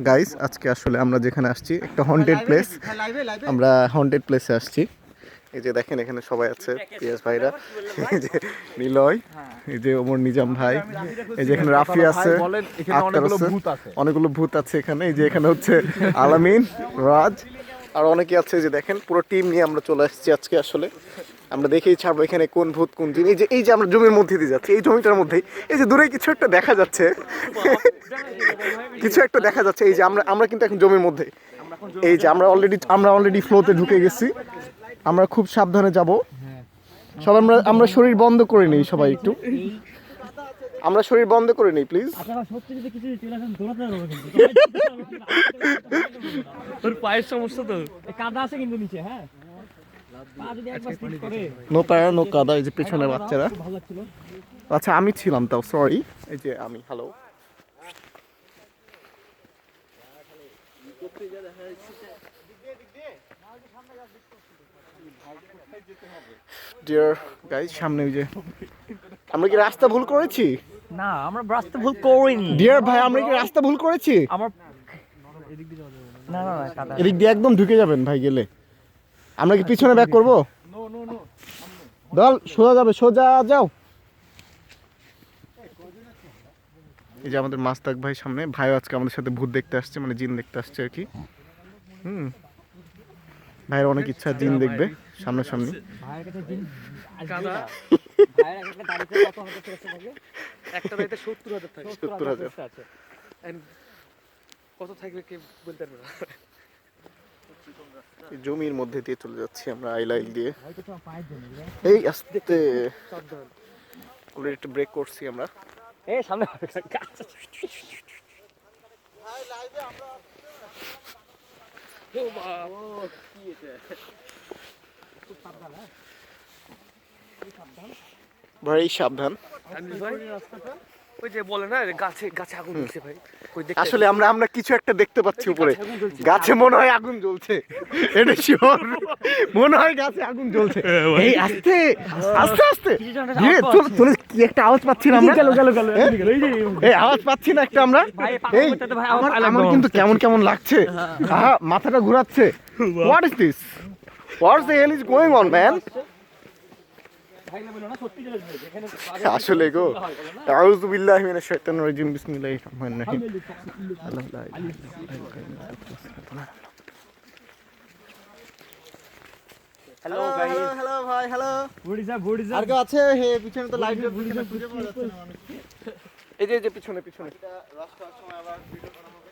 Guys আজকে আসলে আমরা যেখানে আসছি একটা হন্টেড প্লেস, আমরা হন্টেড প্লেসে আসছি। এই যে দেখেন এখানে সবাই আছে, পিয়াস ভাইরা, এই যে নিলয়, এই যে ওমর নিজাম ভাই, এই যে এখানে রাফি আছে, অনেকগুলো ভূত আছে এখানে। এই যে এখানে হচ্ছে আলামিন, রাজ আর অনেকে আছে। যে দেখেন পুরো টিম নিয়ে আমরা চলে আসছি আজকে। আসলে আমরা দেখেই ছাড়বো এখানে কোন ভূত কোন দিন। এই যে আমরা জমির মধ্যে দিয়ে যাচ্ছি, এই জমিটার মধ্যেই এই যে দূরে কিছু একটা দেখা যাচ্ছে, কিছু একটা দেখা যাচ্ছে। এই যে আমরা কিন্তু এখন জমির মধ্যে, এই যে আমরা অলরেডি ফ্লোতে ঢুকে গেছি। আমরা খুব সাবধানে যাব সব। আমরা শরীর বন্ধ করে নিই সবাই, একটু আমরা শরীর বন্ধ করে নিই প্লিজ। পায়ের সমস্যা তো কাদা আছে কিন্তু নিচে। হ্যাঁ নো প্যারা নো কাদা। এই যে পেছনে বাচ্চারা, আচ্ছা আমি ছিলাম তাও, সরি। এই যে আমি, হ্যালো ডিয়ার গাইস। সামনে ওই যে, আমরা কি রাস্তা ভুল করেছি? না, আমরা রাস্তা ভুল করিনি ডিয়ার ভাই, আমরা কি রাস্তা ভুল করেছি? আমার না না না কাদা, এদিক দিয়ে একদম ঢুকে যাবেন ভাই গেলে। আমরা কি পিছনে ব্যাক করবো? দল সোজা যাবে, সোজা যাও। এই যে আমাদের মাস্তাক ভাই সামনে, ভাই আজকে আমাদের সাথে ভূত দেখতে আসছে, মানে জিন দেখতে আসছে আর কি। ভাইয়ের অনেক ইচ্ছা জিন দেখবে সামনাসামনি। একটা রাইতে 70,000 থাকে, 70,000 কত থাকবে কে বলতে পারবে না। জমির মধ্যে দিয়ে চলে যাচ্ছি আমরা, আইলাইল দিয়ে। এই আস্তে অলরেডি একটু ব্রেক করছি আমরা। এই সামনে ভাই সাবধান। ওই যে বলে না গাছে গাছে আগুন জ্বলছে ভাই। আসলে আমরা কিছু একটা দেখতে পাচ্ছি উপরে, গাছে মনে হয় আগুন জ্বলছে, এটা শিওর মনে হয় গাছে আগুন জ্বলছে। এই আস্তে আস্তে আস্তে তোর কি একটা আওয়াজ পাচ্ছি না আমরা? এই আওয়াজ পাচ্ছি না একটা আমরা? এই আমার কিন্তু কেমন কেমন লাগছে, আহা মাথাটা ঘোরাচ্ছে। What is this? What the hell is going on man? আসলে গো, আউযু বিল্লাহি মিনাশ শাইতানির রাজিম, বিসমিল্লাহির রহমানির রহিম। হ্যালো গাইস, হ্যালো ভাই, হ্যালো। বুড়িজা আর কেউ আছে? হে পিছনে তো লাইভ বুড়িজা খুঁজে পাওয়া যাচ্ছে না মানুষ। এই যে পিছনে রাস্তার সময় আবার ভিডিও করা হবে।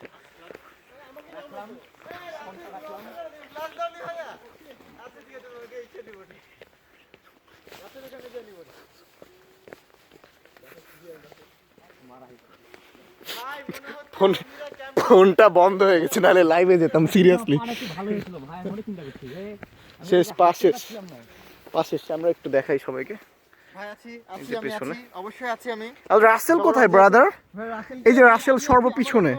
রাখলাম লকডাউনই ভাইয়া আছে, দিয়ে দেবো ওকে ইচ্ছে দিব না। রাতের এখানে দিয়ে নিব না। ফোনটা বন্ধ হয়ে গেছে, নাহলে লাইভে যেতাম সিরিয়াসলি। শেষ পাশে আমরা একটু দেখাই সবাইকে। রাসেল কোথায় ব্রাদার? এই যে রাসেল সর্বপিছনে,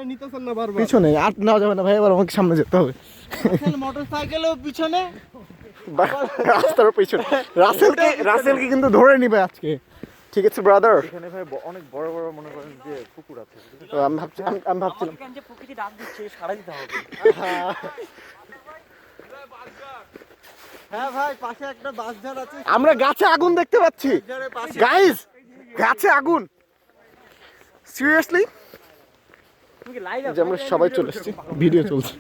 পিছনে আর নেওয়া যাবে না ভাই, এবার আমাকে সামনে যেতে হবে। মোটরসাইকেলও পিছনে, রাস্তার পিছনে। রাসেলকে কিন্তু ধরে নিবে আজকে, ঠিক আছে ব্রাদার? এখানে ভাই অনেক বড় বড় মনে করেন যে পুকুর আছে। তো আমি ভাবছিলাম যে প্রকৃতি ডাক দিচ্ছে, সাড়া দিতে হবে। হ্যাঁ ভাই, পাশে একটা বাঁশঝাড় আছে। আমরা গাছে আগুন দেখতে পাচ্ছি গাইস, গাছে আগুন সিরিয়াসলি। যে আমরা সবাই চলে এসেছি, ভিডিও চলছে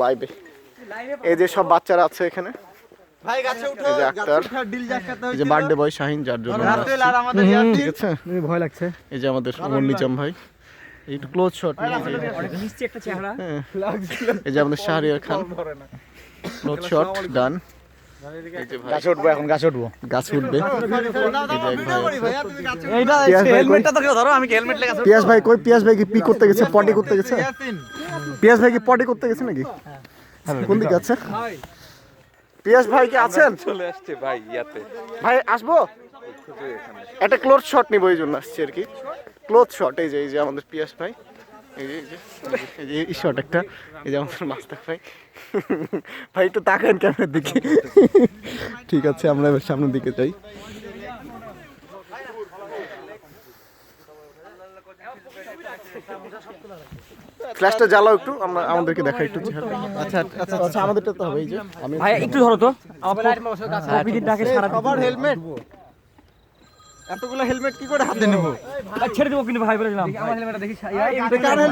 লাইভে। এই যে সব বাচ্চারা আছে এখানে। ভাই গাছে উঠো, এই যে আক্তার, ডিল জাকাতে এই যে বার্থডে বয় শাহিন, যার জন্য রাতেল আর আমাদের ঠিক আছে, ভয় লাগছে। এই যে আমাদের ওমর নিজাম ভাই, একটু ক্লোজ শট। অনেক মিষ্টি একটা চেহারা। এই যে আমাদের শাহরিয়ার খান, ক্লোজ শট ডান। এই যে ভাই গাছে উঠবো, এখন গাছে উঠবো, গাছ উঠবে। এইটা হেলমেটটা তো কেউ ধরো, আমি কি হেলমেট লাগা। পিয়াস ভাই কই? পিয়াস ভাই কি পি করতে গেছে, পটি করতে গেছে? পিয়াস ভাই কি পটি করতে গেছে নাকি? কোন দিকে আছে পিয়াস ভাই? কি আছেন? চলে আসছে ভাই ইয়াতে। ভাই আসবো, একটা ক্লোজ শট নিবো, এই জন্য আসছি আর কি। Close shot. এই যে আমাদের পিয়াস ভাই, এই যে এই শট একটা। এই যে আমাদের মাস্তাক ভাই। ভাই একটু তাকান ক্যামেরার দিকে। ঠিক আছে, আমরা এবার সামনের দিকে যাই। ফ্ল্যাশটা জ্বালাও একটু, আমরা আমাদেরকে দেখা একটু চেহারা। আচ্ছা আচ্ছা আচ্ছা, আমাদেরটা তো হবে। এই যে আমি ভাই একটু ধরো তো আমার প্রকৃতির ডাকে সারা আবার হেলমেট, এতগুলো হেলমেট কি করে হাতে নেবো? ছেড়ে দেবো কিন্তু ভাই বলে দিলাম আমার হেলমেটটা দেখি